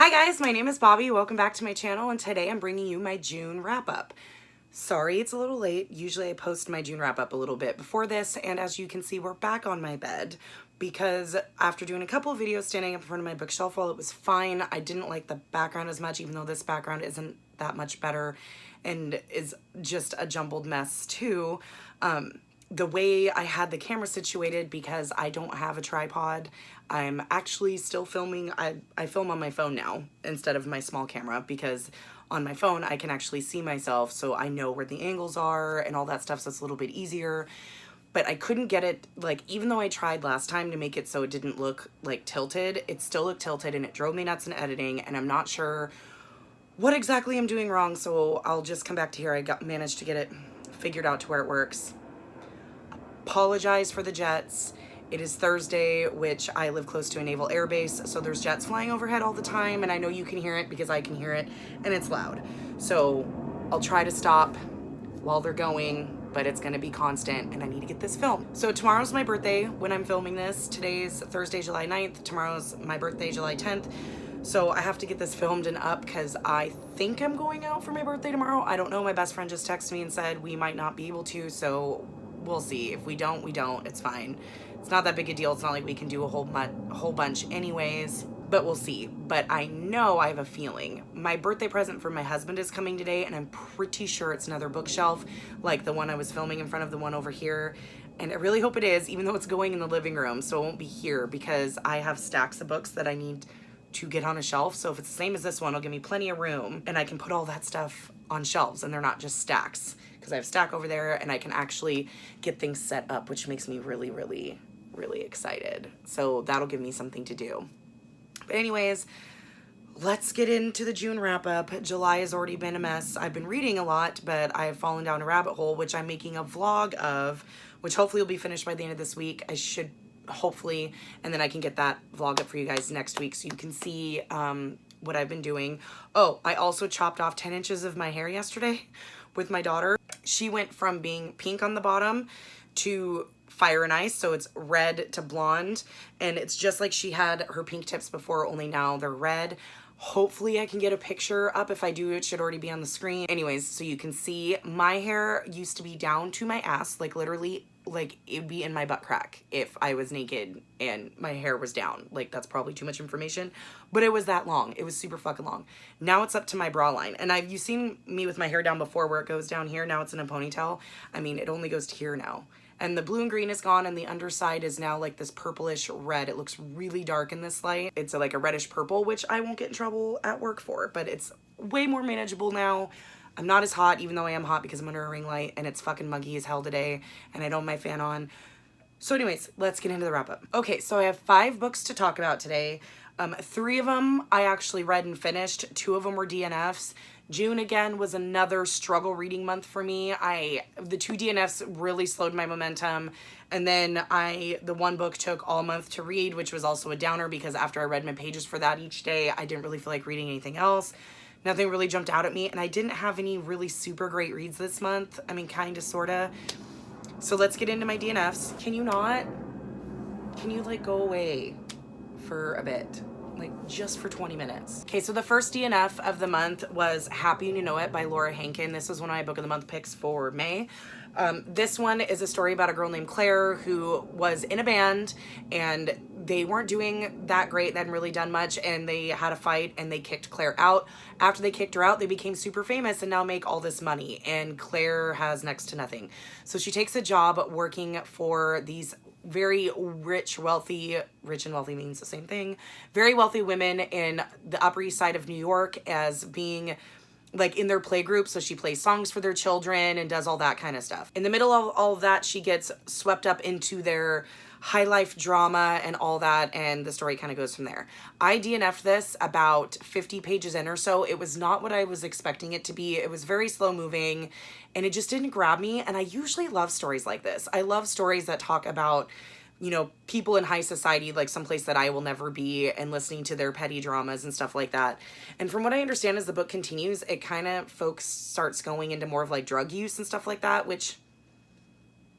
Hi guys, my name is Bobby. Welcome back to my channel, and today I'm bringing you my June wrap-up. Sorry it's a little late. Usually I post my June wrap-up a little bit before this, and as you can see, we're back on my bed because after doing a couple of videos standing up in front of my bookshelf, while it was fine, I didn't like the background as much, even though this background isn't that much better and is just a jumbled mess too. The way I had the camera situated, because I don't have a tripod, I'm actually still filming. I film on my phone now instead of my small camera, because on my phone I can actually see myself, so I know where the angles are and all that stuff, so it's a little bit easier. But I couldn't get it, like, even though I tried last time to make it so it didn't look like tilted, it still looked tilted and it drove me nuts in editing, and I'm not sure what exactly I'm doing wrong, so I'll just come back to here. I managed to get it figured out to where it works. Apologize for the jets. It is Thursday, which I live close to a naval air base, so there's jets flying overhead all the time, and I know you can hear it because I can hear it, and it's loud. So I'll try to stop while they're going, but it's gonna be constant, and I need to get this filmed. So tomorrow's my birthday when I'm filming this. Today's Thursday, July 9th. Tomorrow's my birthday, July 10th. So I have to get this filmed and up because I think I'm going out for my birthday tomorrow. I don't know. My best friend just texted me and said we might not be able to, so we'll see. If we don't, we don't. It's fine. It's not that big a deal. It's not like we can do a whole bunch anyways, but we'll see. But I know, I have a feeling my birthday present for my husband is coming today, and I'm pretty sure it's another bookshelf like the one I was filming in front of, the one over here. And I really hope it is, even though it's going in the living room, so it won't be here, because I have stacks of books that I need to get on a shelf. So if it's the same as this one, it'll give me plenty of room, and I can put all that stuff on shelves and they're not just stacks, because I have a stack over there and I can actually get things set up, which makes me really, really, really excited. So that'll give me something to do. But anyways, let's get into the June wrap up. July has already been a mess. I've been reading a lot, but I've fallen down a rabbit hole, which I'm making a vlog of, which hopefully will be finished by the end of this week. I should, hopefully, and then I can get that vlog up for you guys next week so you can see what I've been doing. Oh, I also chopped off 10 inches of my hair yesterday with my daughter. She went from being pink on the bottom to fire and ice, so it's red to blonde, and it's just like she had her pink tips before, only now they're red. Hopefully I can get a picture up. If I do, it should already be on the screen. Anyways, so you can see my hair used to be down to my ass, like literally, like it'd be in my butt crack if I was naked and my hair was down. Like, that's probably too much information, but it was that long. It was super fucking long. Now it's up to my bra line, and you've seen me with my hair down before where it goes down here. Now it's in a ponytail. I mean, it only goes to here now. And the blue and green is gone, and the underside is now like this purplish red. It looks really dark in this light. It's like a reddish purple, which I won't get in trouble at work for, but it's way more manageable now. I'm not as hot, even though I am hot because I'm under a ring light, and it's fucking muggy as hell today, and I don't have my fan on. So anyways, let's get into the wrap up. Okay, so I have 5 books to talk about today. 3 of them I actually read and finished. 2 of them were DNFs. June, again, was another struggle reading month for me. The 2 DNFs really slowed my momentum. And then the 1 book took all month to read, which was also a downer because after I read my pages for that each day, I didn't really feel like reading anything else. Nothing really jumped out at me, and I didn't have any really super great reads this month. I mean, kind of, sort of. So let's get into my DNFs. Can you not? Can you, like, go away for a bit? Like, just for 20 minutes. Okay, so the first DNF of the month was Happy You Know It by Laura Hankin. This was one of my book of the month picks for May. This one is a story about a girl named Claire who was in a band, and they weren't doing that great. They hadn't really done much, and they had a fight, and they kicked Claire out. After they kicked her out, they became super famous and now make all this money, and Claire has next to nothing. So she takes a job working for these very rich and wealthy means the same thing, very wealthy women in the Upper East Side of New York, as being like in their play group. So she plays songs for their children and does all that kind of stuff. In the middle of all of that, she gets swept up into their high life drama and all that, and the story kind of goes from there. I DNF'd this about 50 pages in or so. It was not what I was expecting it to be. It was very slow moving, and it just didn't grab me, and I usually love stories like this. I love stories that talk about, you know, people in high society, like someplace that I will never be, and listening to their petty dramas and stuff like that. And from what I understand, as the book continues, it kind of starts going into more of like drug use and stuff like that, which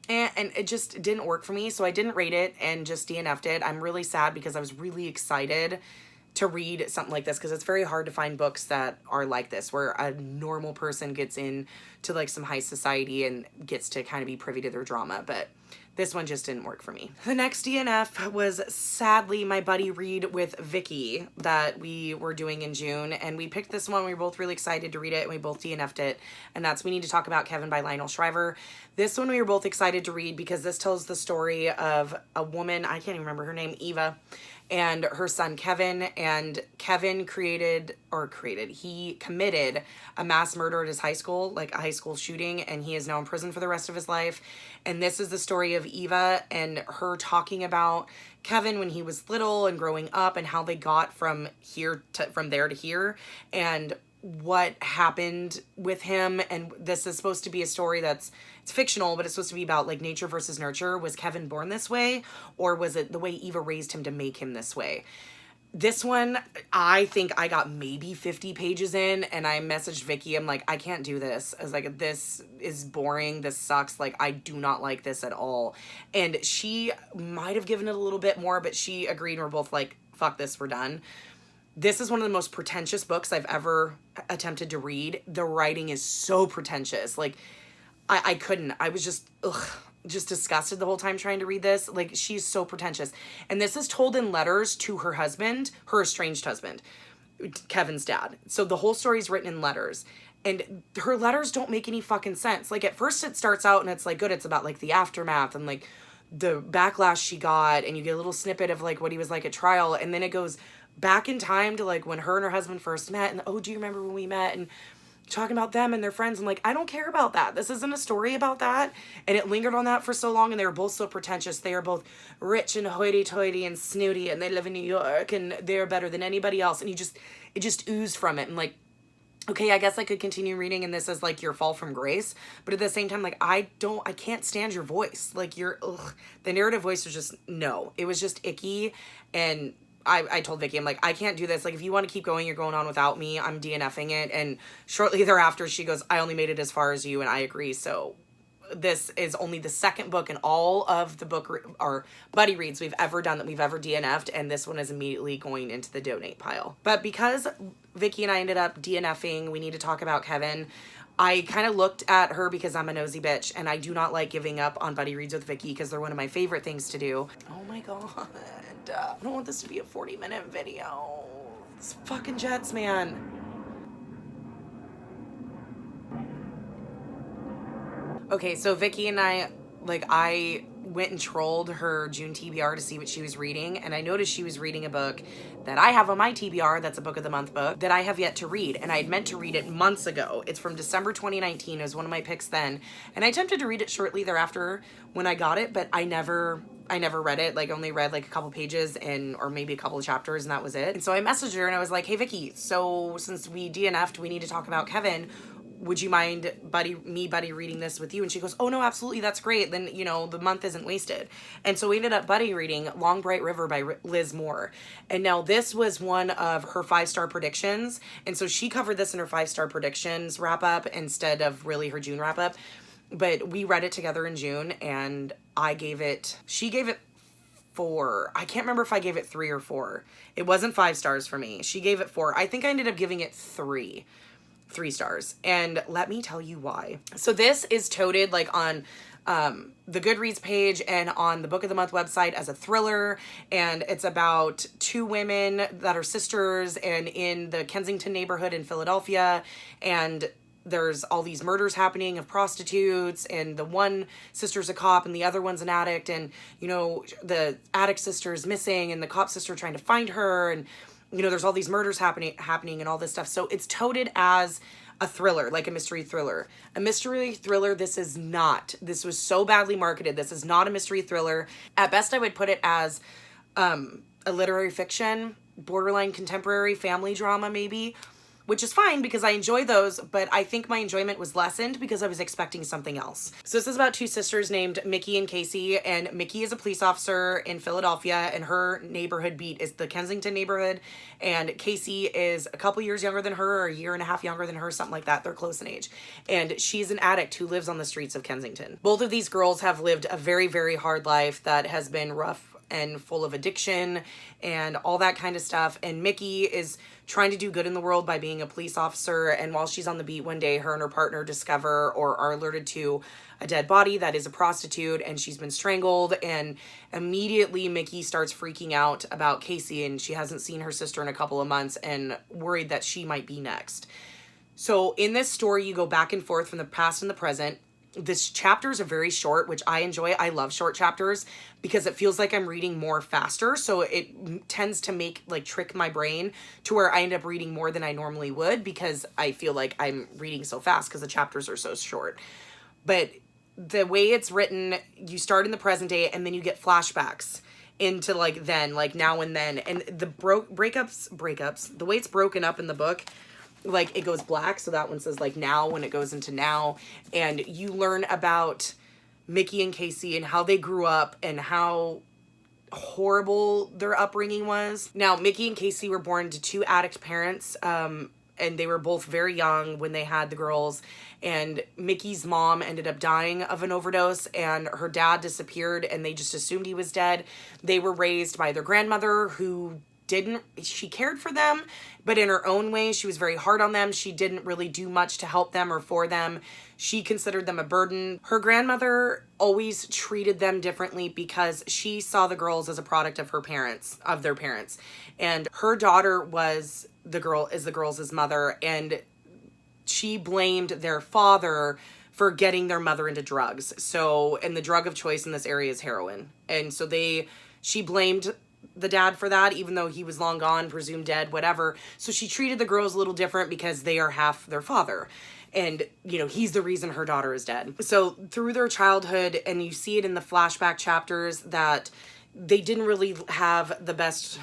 and it just didn't work for me, so I didn't rate it and just DNF'd it. I'm really sad because I was really excited to read something like this, because it's very hard to find books that are like this, where a normal person gets in to like some high society and gets to kind of be privy to their drama. But this one just didn't work for me. The next DNF was sadly my buddy read with Vicky that we were doing in June. And we picked this one. We were both really excited to read it, and we both DNF'd it. And that's We Need to Talk About Kevin by Lionel Shriver. This one we were both excited to read because this tells the story of a woman, I can't even remember her name, Eva, and her son Kevin. And Kevin he committed a mass murder at his high school, like a high school shooting, and he is now in prison for the rest of his life. And this is the story of Eva and her talking about Kevin when he was little and growing up, and how they got from there to here, and what happened with him. And this is supposed to be a story it's fictional, but it's supposed to be about like nature versus nurture. Was Kevin born this way, or was it the way Eva raised him to make him this way? This one, I think I got maybe 50 pages in, and I messaged Vicky. I'm like, I can't do this. I was like, this is boring. This sucks. Like, I do not like this at all. And she might have given it a little bit more, but she agreed, and we're both like, fuck this, we're done. This is one of the most pretentious books I've ever attempted to read. The writing is so pretentious. Like, I couldn't. I was just disgusted the whole time trying to read this. Like, she's so pretentious. And this is told in letters to her husband, her estranged husband, Kevin's dad. So the whole story is written in letters. And her letters don't make any fucking sense. Like, at first it starts out and it's like, good, it's about like the aftermath and like the backlash she got, and you get a little snippet of like what he was like at trial. And then it goes back in time to like when her and her husband first met, and oh, do you remember when we met, and talking about them and their friends. I'm like, I don't care about that. This isn't a story about that. And it lingered on that for so long, and they were both so pretentious. They are both rich and hoity-toity and snooty, and they live in New York, and they're better than anybody else. And it just oozed from it. And like, okay, I guess I could continue reading, and this is like your fall from grace. But at the same time, like, I can't stand your voice. Like, the narrative voice was just, no. It was just icky. And I told Vicky, I'm like, I can't do this. Like, if you want to keep going, you're going on without me. I'm DNFing it. And shortly thereafter, she goes, I only made it as far as you, and I agree. So this is only the second book in all of the or buddy reads we've ever done that we've ever DNF'd, and this one is immediately going into the donate pile. But because Vicky and I ended up DNFing We Need to Talk About Kevin, I kind of looked at her because I'm a nosy bitch, and I do not like giving up on buddy reads with Vicky because they're one of my favorite things to do. Oh my god. I don't want this to be a 40-minute video. It's fucking Jets, man. Okay, so Vicky and I went and trolled her June TBR to see what she was reading, and I noticed she was reading a book that I have on my TBR that's a book of the month book that I have yet to read, and I had meant to read it months ago. It's from December 2019. It was one of my picks then, and I attempted to read it shortly thereafter when I got it, but I never read it. Like, only read like a couple pages or maybe a couple of chapters, and that was it. And so I messaged her and I was like, hey Vicky, so since we DNF'd We Need to Talk About Kevin, would you mind buddy reading this with you? And she goes, oh no, absolutely, that's great. Then, the month isn't wasted. And so we ended up buddy reading Long Bright River by Liz Moore. And now this was one of her 5-star predictions. And so she covered this in her 5-star predictions wrap up instead of really her June wrap up. But we read it together in June, and she gave it 4. I can't remember if I gave it 3 or 4. It wasn't 5 stars for me. She gave it 4. I think I ended up giving it 3 stars, and let me tell you why. So this is toted like on the Goodreads page and on the Book of the Month website as a thriller, and it's about 2 women that are sisters and in the Kensington neighborhood in Philadelphia, and there's all these murders happening of prostitutes, and the one sister's a cop and the other one's an addict, and the addict sister is missing and the cop sister trying to find her, and there's all these murders happening and all this stuff. So it's toted as a thriller, like a mystery thriller. A mystery thriller, this is not. This was so badly marketed. This is not a mystery thriller. At best, I would put it as a literary fiction, borderline contemporary family drama maybe, which is fine because I enjoy those, but I think my enjoyment was lessened because I was expecting something else. So this is about 2 sisters named Mickey and Casey, and Mickey is a police officer in Philadelphia, and her neighborhood beat is the Kensington neighborhood, and Casey is a couple years younger than her, or a year and a half younger than her, something like that. They're close in age, and she's an addict who lives on the streets of Kensington. Both of these girls have lived a very, very hard life that has been rough and full of addiction and all that kind of stuff. And Mickey is trying to do good in the world by being a police officer. And while she's on the beat one day, her and her partner discover or are alerted to a dead body that is a prostitute, and she's been strangled. And immediately Mickey starts freaking out about Casey, and she hasn't seen her sister in a couple of months and worried that she might be next. So in this story, you go back and forth from the past and the present. This chapters are very short, which I enjoy. I love short chapters because it feels like I'm reading more faster. So it tends to make, like, trick my brain to where I end up reading more than I normally would because I feel like I'm reading so fast because the chapters are so short. But the way it's written, you start in the present day and then you get flashbacks into, like, then, like, now and then. And the breakups, the way it's broken up in the book, like, it goes black, so that one says, like, now when it goes into now. And you learn about Mickey and Casey and how they grew up and how horrible their upbringing was. Now, Mickey and Casey were born to two addict parents, and they were both very young when they had the girls. And Mickey's mom ended up dying of an overdose, and her dad disappeared, and they just assumed he was dead. They were raised by their grandmother, she cared for them, but in her own way, she was very hard on them. She didn't really do much to help them or for them. She considered them a burden. Her grandmother always treated them differently because she saw the girls as a product of their parents. And her daughter is the girls' mother, and she blamed their father for getting their mother into drugs. So, and the drug of choice in this area is heroin. And so she blamed the dad for that, even though he was long gone, presumed dead, whatever. So she treated the girls a little different because they are half their father. And, he's the reason her daughter is dead. So through their childhood, and you see it in the flashback chapters, that they didn't really have the best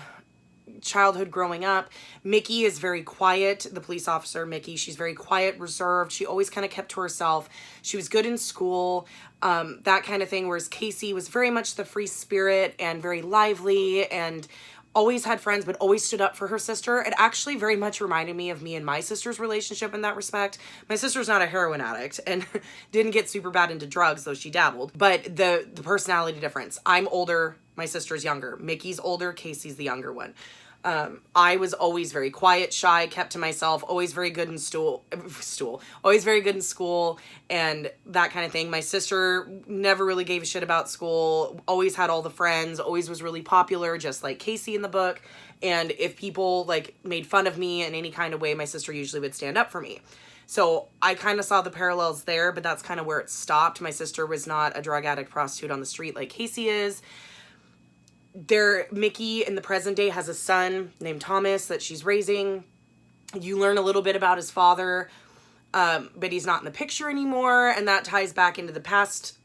childhood growing up. Mickey is very quiet, the police officer, Mickey. She's very quiet, reserved. She always kind of kept to herself. She was good in school, that kind of thing. Whereas Casey was very much the free spirit and very lively and always had friends, but always stood up for her sister. It actually very much reminded me of me and my sister's relationship in that respect. My sister's not a heroin addict and didn't get super bad into drugs, though she dabbled. But the personality difference. I'm older, my sister's younger. Mickey's older, Casey's the younger one. I was always very quiet, shy, kept to myself, always very good in always very good in school and that kind of thing. My sister never really gave a shit about school, always had all the friends, always was really popular, just like Casey in the book. And if people, like, made fun of me in any kind of way, my sister usually would stand up for me. So I kind of saw the parallels there, but that's kind of where it stopped. My sister was not a drug addict prostitute on the street like Casey is. Mickey in the present day has a son named Thomas that she's raising. You learn a little bit about his father, but he's not in the picture anymore, and that ties back into the past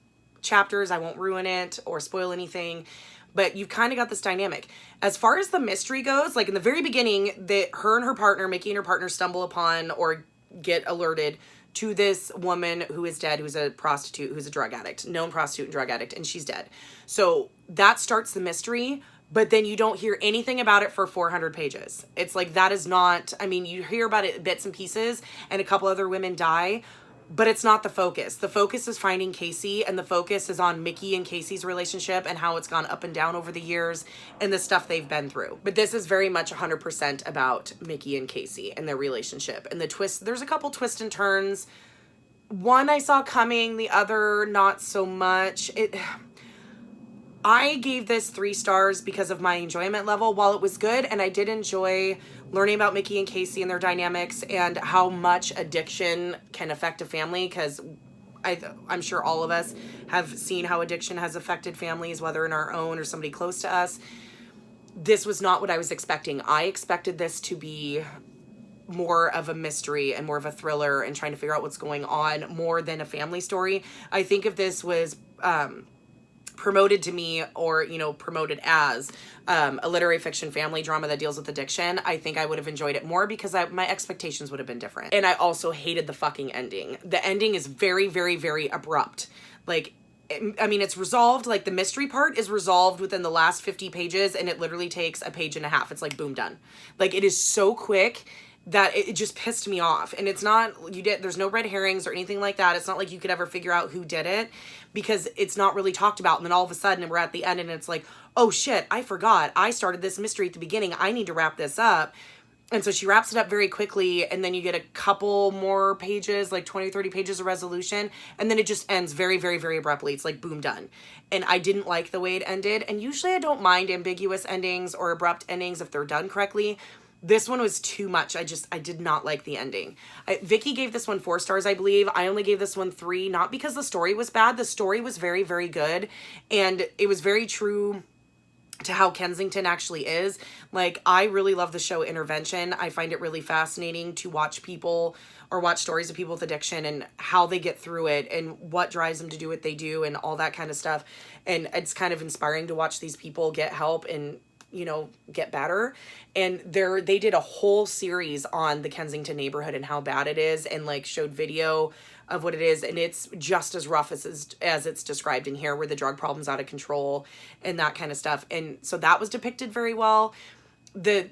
chapters. I won't ruin it or spoil anything, but you've kind of got this dynamic. As far as the mystery goes, like in the very beginning, her and her partner, Mickey and her partner, stumble upon or get alerted to this woman who is dead, who's a prostitute, who's a drug addict, known prostitute and drug addict, and she's dead. So that starts the mystery, but then you don't hear anything about it for 400 pages. It's like, that is not, you hear about it bits and pieces, and a couple other women die, but it's not the focus. The focus is finding Casey, and the focus is on Mickey and Casey's relationship and how it's gone up and down over the years and the stuff they've been through. But this is very much 100% about Mickey and Casey and their relationship. And the twist, there's a couple twists and turns. One I saw coming, the other not so much. I gave this 3 stars because of my enjoyment level. While it was good, and I did enjoy learning about Mickey and Casey and their dynamics and how much addiction can affect a family, because I'm sure all of us have seen how addiction has affected families, whether in our own or somebody close to us. This was not what I was expecting. I expected this to be more of a mystery and more of a thriller and trying to figure out what's going on more than a family story. I think if this was promoted to me or, promoted as a literary fiction family drama that deals with addiction, I think I would have enjoyed it more because my expectations would have been different. And I also hated the fucking ending. The ending is very, very, very abrupt. Like, it's resolved, like the mystery part is resolved within the last 50 pages and it literally takes a page and a half. It's like, boom, done. Like, it is so quick that it just pissed me off. And it's not, there's no red herrings or anything like that. It's not like you could ever figure out who did it because it's not really talked about. And then all of a sudden we're at the end and it's like, oh shit, I forgot. I started this mystery at the beginning. I need to wrap this up. And so she wraps it up very quickly, and then you get a couple more pages, like 20 or 30 pages of resolution, and then it just ends very, very, very abruptly. It's like, boom, done. And I didn't like the way it ended, and usually I don't mind ambiguous endings or abrupt endings if they're done correctly. This one was too much. I did not like the ending. Vicky gave this one 4 stars, I believe. I only gave this one 3, not because the story was bad. The story was very, very good, and it was very true to how Kensington actually is. Like, I really love the show Intervention. I find it really fascinating to watch people or watch stories of people with addiction and how they get through it and what drives them to do what they do and all that kind of stuff. And it's kind of inspiring to watch these people get help and, you know, get better. And they did a whole series on the Kensington neighborhood and how bad it is, and like showed video of what it is, and it's just as rough as it's described in here, where the drug problem's out of control and that kind of stuff. And so that was depicted very well.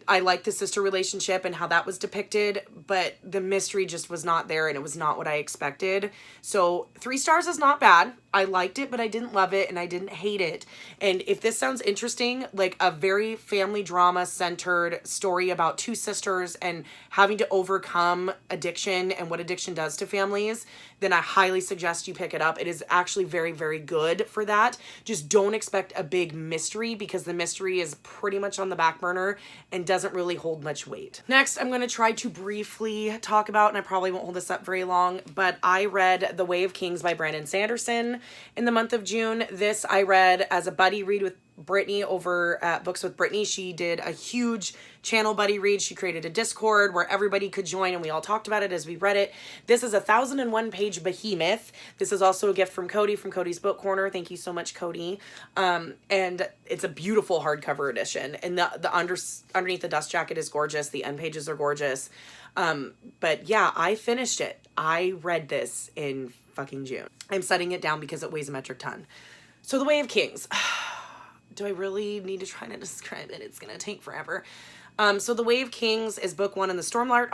I like the sister relationship and how that was depicted, but the mystery just was not there, and it was not what I expected. So 3 stars is not bad. I liked it, but I didn't love it and I didn't hate it. And if this sounds interesting, like a very family drama centered story about 2 sisters and having to overcome addiction and what addiction does to families, then I highly suggest you pick it up. It is actually very, very good for that. Just don't expect a big mystery, because the mystery is pretty much on the back burner and doesn't really hold much weight. Next, I'm going to try to briefly talk about, and I probably won't hold this up very long, but I read The Way of Kings by Brandon Sanderson in the month of June. This I read as a buddy read with Brittany over at Books with Brittany. She did a huge channel buddy read. She created a Discord where everybody could join, and we all talked about it as we read it. This is a 1,001 page behemoth. This is also a gift from Cody from Cody's Book Corner. Thank you so much, Cody. And it's a beautiful hardcover edition, and the underneath the dust jacket is gorgeous. The end pages are gorgeous. But yeah, I finished it. I read this in fucking June. I'm setting it down because it weighs a metric ton. So The Way of Kings. Do I really need to try to describe it? It's going to take forever. So The Way of Kings is book 1 in the Stormlight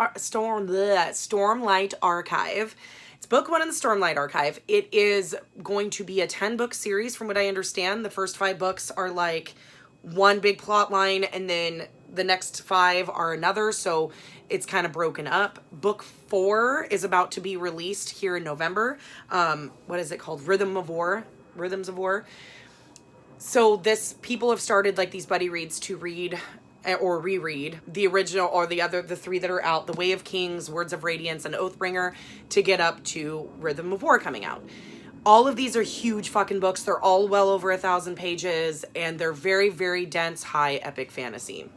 Archive. It's book 1 in the Stormlight Archive. It is going to be a 10-book series from what I understand. The first 5 books are like one big plot line, and then the next 5 are another, so it's kind of broken up. Book 4 is about to be released here in November. What is it called? Rhythms of War. So people have started like these buddy reads to read or reread the original or the 3 that are out, The Way of Kings, Words of Radiance, and Oathbringer, to get up to Rhythm of War coming out. All of these are huge fucking books. They're all well over 1,000 pages, and they're very, very dense, high epic fantasy.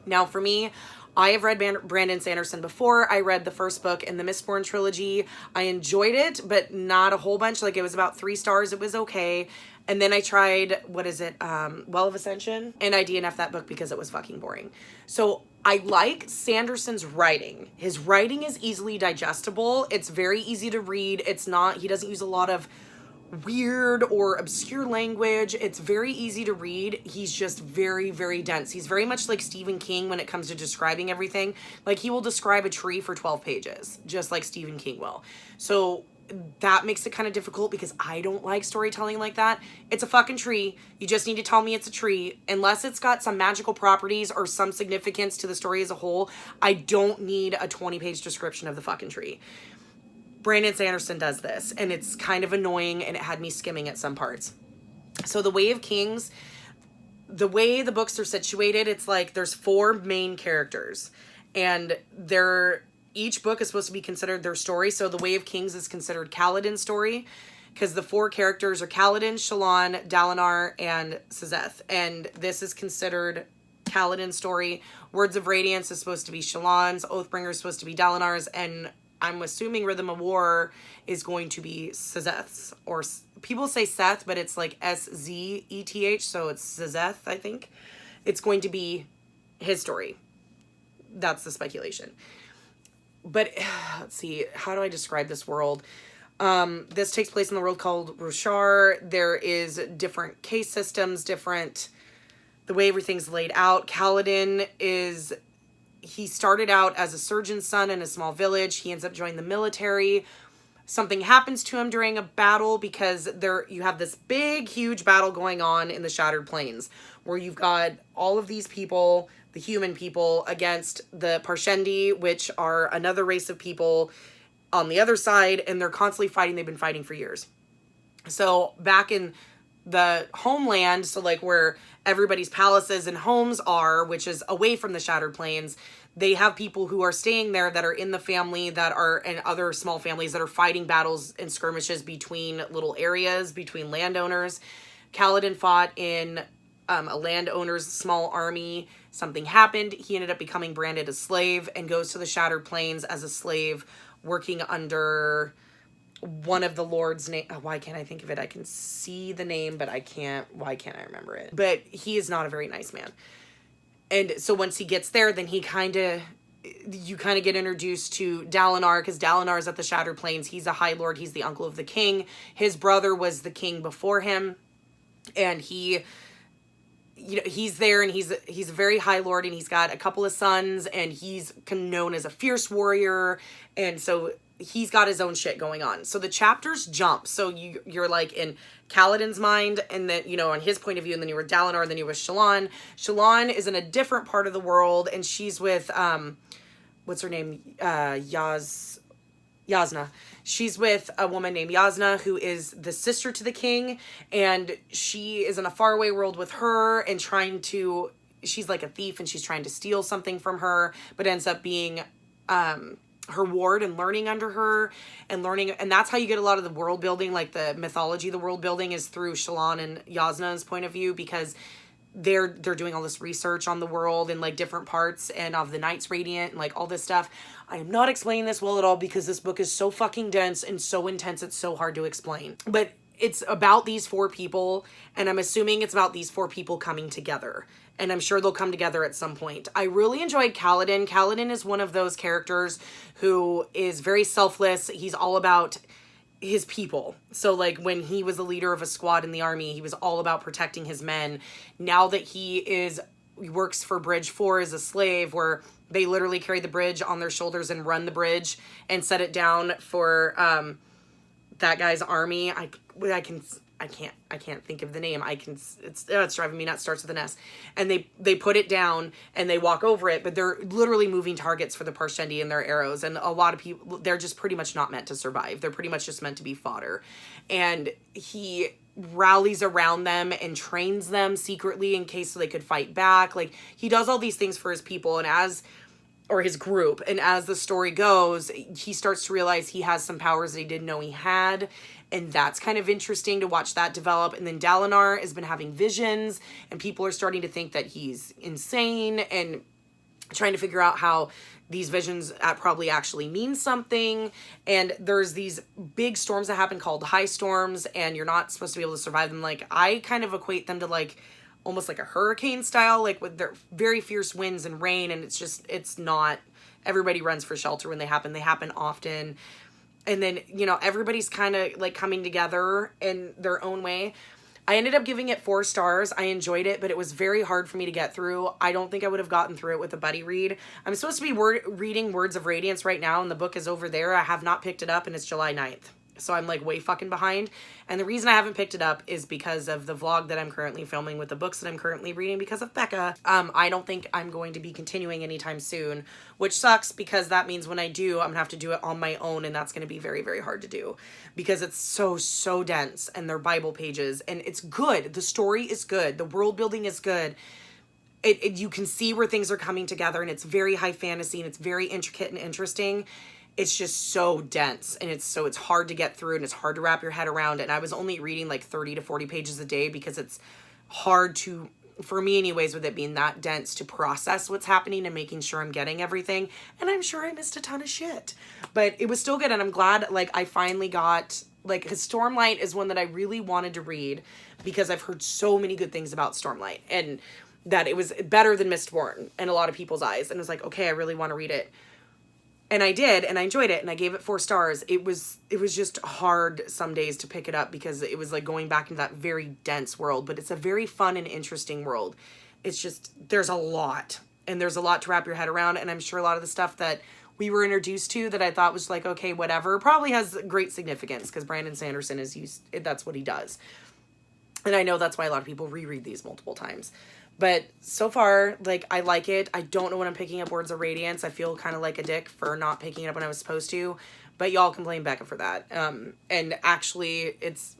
Now for me, I have read Brandon Sanderson before. I read the first book in the Mistborn trilogy. I enjoyed it, but not a whole bunch. Like, it was about 3 stars. It was okay. And then I tried, Well of Ascension, and I DNF'd that book because it was fucking boring. So I like Sanderson's writing. His writing is easily digestible. It's very easy to read. He doesn't use a lot of weird or obscure language. It's very easy to read. He's just very, very dense. He's very much like Stephen King when it comes to describing everything. Like, he will describe a tree for 12 pages, just like Stephen King will. So that makes it kind of difficult because I don't like storytelling like that. It's a fucking tree. You just need to tell me it's a tree. Unless it's got some magical properties or some significance to the story as a whole, I don't need a 20-page description of the fucking tree. Brandon Sanderson does this, and it's kind of annoying, and it had me skimming at some parts. So The Way of Kings, the way the books are situated, it's like there's 4 main characters, and each book is supposed to be considered their story. So The Way of Kings is considered Kaladin's story, because the 4 characters are Kaladin, Shallan, Dalinar, and Sazeth. And this is considered Kaladin's story. Words of Radiance is supposed to be Shallan's. Oathbringer is supposed to be Dalinar's. And I'm assuming Rhythm of War is going to be Sazeth's. Or people say Seth, but it's like Szeth, so it's Sazeth, I think. It's going to be his story. That's the speculation. But let's see, how do I describe this world? This takes place in the world called Roshar. There is different case systems, the way everything's laid out. Kaladin he started out as a surgeon's son in a small village. He ends up joining the military. something happens to him during a battle, because you have this big, huge battle going on in the Shattered Plains, where you've got all of these people, the human people, against the Parshendi, which are another race of people on the other side, and they're constantly fighting. They've been fighting for years. So back in the homeland, so like where everybody's palaces and homes are, which is away from the Shattered Plains, they have people who are staying there that are in the family and other small families that are fighting battles and skirmishes between little areas, between landowners. Kaladin fought in a landowner's small army. Something happened. He ended up becoming branded a slave and goes to the Shattered Plains as a slave, working under one of the lord's name. Oh, why can't I think of it? I can see the name, but why can't I remember it? But he is not a very nice man. And so once he gets there, then you kind of get introduced to Dalinar, because Dalinar is at the Shattered Plains. He's a High Lord. He's the uncle of the king. His brother was the king before him. And he's there, and he's a very High Lord, and he's got a couple of sons, and he's known as a fierce warrior. And so he's got his own shit going on. So the chapters jump. So you're like in Kaladin's mind, and then, on his point of view, and then you were Dalinar, and then you were Shallan. Shallan is in a different part of the world, and she's with, what's her name? Yasna. She's with a woman named Yasna, who is the sister to the king, and she is in a faraway world with her, and she's like a thief, and she's trying to steal something from her, but ends up being, her ward and learning under her and that's how you get a lot of the world building, like the mythology, the world building is through Shallan and Yasna's point of view, because they're doing all this research on the world and like different parts and of the Knights Radiant and like all this stuff. I am not explaining this well at all, because this book is so fucking dense and so intense, it's so hard to explain. But it's about these 4 people, and I'm assuming it's about these 4 people coming together. And I'm sure they'll come together at some point. I really enjoyed Kaladin. Kaladin is one of those characters who is very selfless. He's all about his people. So like when he was the leader of a squad in the army, he was all about protecting his men. Now that he works for Bridge 4 as a slave, where they literally carry the bridge on their shoulders and run the bridge and set it down for that guy's army. I can't think of the name. It's driving me nuts. Starts with an S. And they put it down and they walk over it, but they're literally moving targets for the Parshendi and their arrows. And a lot of people, they're just pretty much not meant to survive. They're pretty much just meant to be fodder. And he rallies around them and trains them secretly in case so they could fight back. Like, he does all these things for his people, and his group. And as the story goes, he starts to realize he has some powers that he didn't know he had. And that's kind of interesting to watch that develop. And then Dalinar has been having visions, and people are starting to think that he's insane and trying to figure out how these visions probably actually mean something. And there's these big storms that happen called high storms, and you're not supposed to be able to survive them. Like, I kind of equate them to like almost like a hurricane style, like with their very fierce winds and rain. And it's not, everybody runs for shelter when they happen. They happen often. And then, everybody's kind of like coming together in their own way. I ended up giving it 4 stars. I enjoyed it, but it was very hard for me to get through. I don't think I would have gotten through it with a buddy read. I'm supposed to be reading Words of Radiance right now, and the book is over there. I have not picked it up, and it's July 9th. So I'm like way fucking behind. And the reason I haven't picked it up is because of the vlog that I'm currently filming with the books that I'm currently reading because of Becca. I don't think I'm going to be continuing anytime soon, which sucks, because that means when I do, I'm gonna have to do it on my own, and that's gonna be very, very hard to do because it's so dense, and they're Bible pages, and it's good. The story is good. The world building is good. You can see where things are coming together, and it's very high fantasy, and it's very intricate and interesting. It's just so dense, and it's hard to get through, and it's hard to wrap your head around. And I was only reading like 30 to 40 pages a day because it's hard to, for me anyways, with it being that dense, to process what's happening and making sure I'm getting everything. And I'm sure I missed a ton of shit, but it was still good. And I'm glad, like, I finally got, like, Stormlight is one that I really wanted to read because I've heard so many good things about Stormlight, and that it was better than Mistborn in a lot of people's eyes. And I was like, okay, I really want to read it. And I did, and I enjoyed it, and I gave it 4 stars. It was just hard some days to pick it up because it was like going back into that very dense world, but it's a very fun and interesting world. It's just, there's a lot, and there's a lot to wrap your head around, and I'm sure a lot of the stuff that we were introduced to that I thought was like, okay, whatever. Probably has great significance because Brandon Sanderson is that's what he does. And I know that's why a lot of people reread these multiple times. But so far, like, I like it. I don't know when I'm picking up Words of Radiance. I feel kind of like a dick for not picking it up when I was supposed to. But y'all can blame Becca for that. And actually,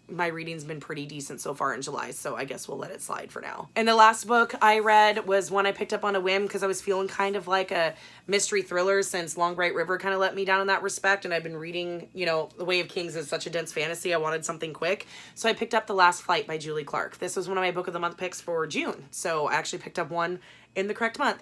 my reading's been pretty decent so far in July, so I guess we'll let it slide for now. And the last book I read was one I picked up on a whim because I was feeling kind of like a mystery thriller since Long Bright River kind of let me down in that respect. And I've been reading, you know, The Way of Kings is such a dense fantasy. I wanted something quick. So I picked up The Last Flight by Julie Clark. This was one of my Book of the Month picks for June. So I actually picked up one in the correct month.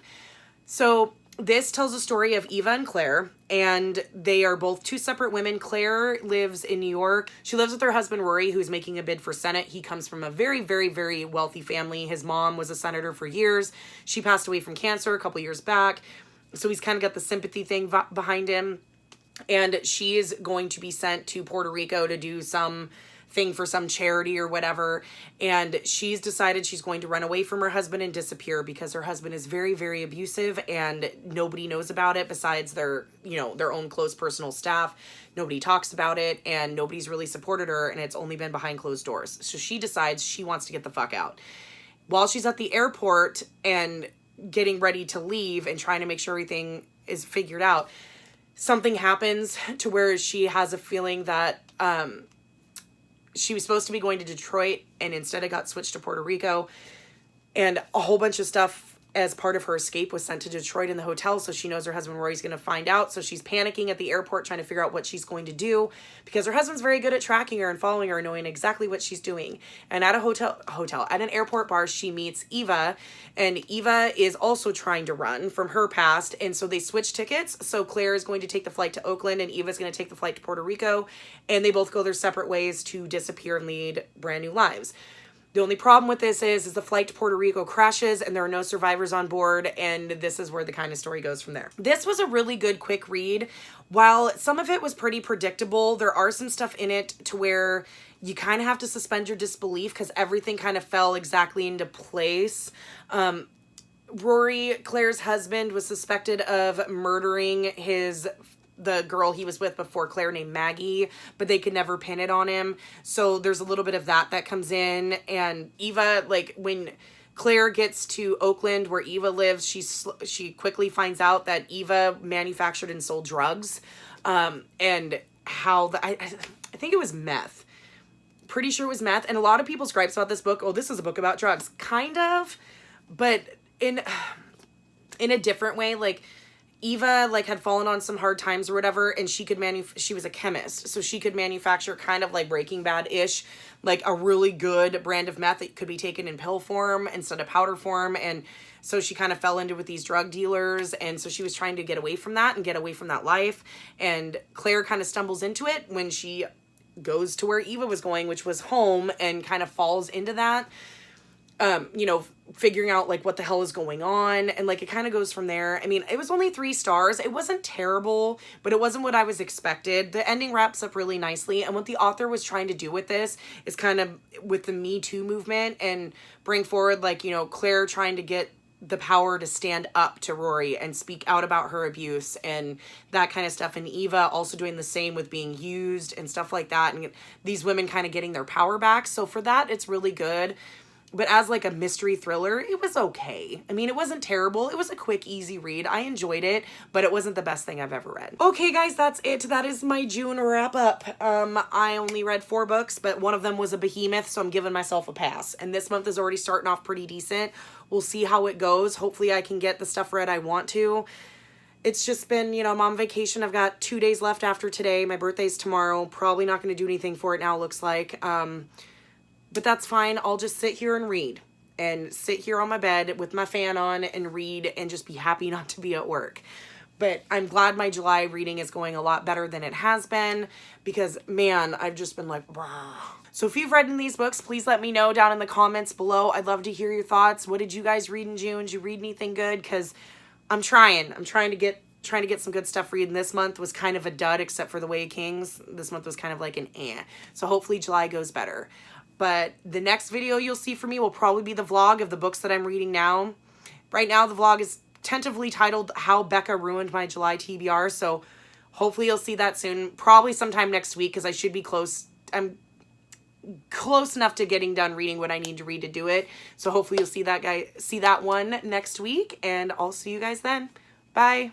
So this tells a story of Eva and Claire, and they are both two separate women. Claire lives in New York. She lives with her husband, Rory, who's making a bid for Senate. He comes from a very, very, very wealthy family. His mom was a senator for years. She passed away from cancer a couple years back. So he's kind of got the sympathy thing behind him. And she is going to be sent to Puerto Rico to do some thing for some charity or whatever, and she's decided she's going to run away from her husband and disappear because her husband is very, very abusive and nobody knows about it besides their, you know, their own close personal staff. Nobody talks about it and nobody's really supported her, and it's only been behind closed doors. So she decides she wants to get the fuck out. While she's at the airport and getting ready to leave and trying to make sure everything is figured out, something happens to where she has a feeling that she was supposed to be going to Detroit and instead it got switched to Puerto Rico, and a whole bunch of stuff as part of her escape was sent to Detroit in the hotel. So she knows her husband Rory's going to find out. So she's panicking at the airport trying to figure out what she's going to do because her husband's very good at tracking her and following her and knowing exactly what she's doing. And at at an airport bar, she meets Eva, and Eva is also trying to run from her past. And so they switch tickets. So Claire is going to take the flight to Oakland and Eva's going to take the flight to Puerto Rico, and they both go their separate ways to disappear and lead brand new lives. The only problem with this is the flight to Puerto Rico crashes and there are no survivors on board, and this is where the kind of story goes from there. This was a really good quick read. While some of it was pretty predictable, there are some stuff in it to where you kind of have to suspend your disbelief because everything kind of fell exactly into place. Rory, Claire's husband, was suspected of murdering the girl he was with before Claire named Maggie, but they could never pin it on him. So there's a little bit of that comes in. And Eva, like when Claire gets to Oakland where Eva lives, she quickly finds out that Eva manufactured and sold drugs. And how I think it was meth. Pretty sure it was meth. And a lot of people's gripes about this book, oh, this is a book about drugs. Kind of, but in a different way. Like, Eva had fallen on some hard times or whatever, and she was a chemist, so she could manufacture kind of like Breaking Bad-ish, like a really good brand of meth that could be taken in pill form instead of powder form. And so she kind of fell into with these drug dealers, and so she was trying to get away from that and get away from that life. And Claire kind of stumbles into it when she goes to where Eva was going, which was home, and kind of falls into that. Figuring out like what the hell is going on, and like it kind of goes from there. I mean, it was only 3 stars. It wasn't terrible, but it wasn't what I was expected. The ending wraps up really nicely, and what the author was trying to do with this is kind of with the Me Too movement and bring forward Claire trying to get the power to stand up to Rory and speak out about her abuse and that kind of stuff, and Eva also doing the same with being used and stuff like that, and these women kind of getting their power back. So for that, it's really good. But as like a mystery thriller, it was okay. I mean, it wasn't terrible. It was a quick, easy read. I enjoyed it, but it wasn't the best thing I've ever read. Okay, guys, that's it. That is my June wrap up. I only read 4 books, but one of them was a behemoth, so I'm giving myself a pass. And this month is already starting off pretty decent. We'll see how it goes. Hopefully I can get the stuff read I want to. It's just been, I'm on vacation. I've got 2 days left after today. My birthday's tomorrow. Probably not going to do anything for it now, looks like. But that's fine. I'll just sit here and read and sit here on my bed with my fan on and read and just be happy not to be at work. But I'm glad my July reading is going a lot better than it has been because, man, I've just been like, wow. So if you've read in these books, please let me know down in the comments below. I'd love to hear your thoughts. What did you guys read in June? Did you read anything good? Because I'm trying to get some good stuff reading. This month was kind of a dud except for The Way of Kings. This month was kind of like an eh. So hopefully July goes better. But the next video you'll see from me will probably be the vlog of the books that I'm reading now. Right now, the vlog is tentatively titled How Becca Ruined My July TBR, so hopefully you'll see that soon. Probably sometime next week, because I should be close. I'm close enough to getting done reading what I need to read to do it. So hopefully you'll see that one next week, and I'll see you guys then. Bye.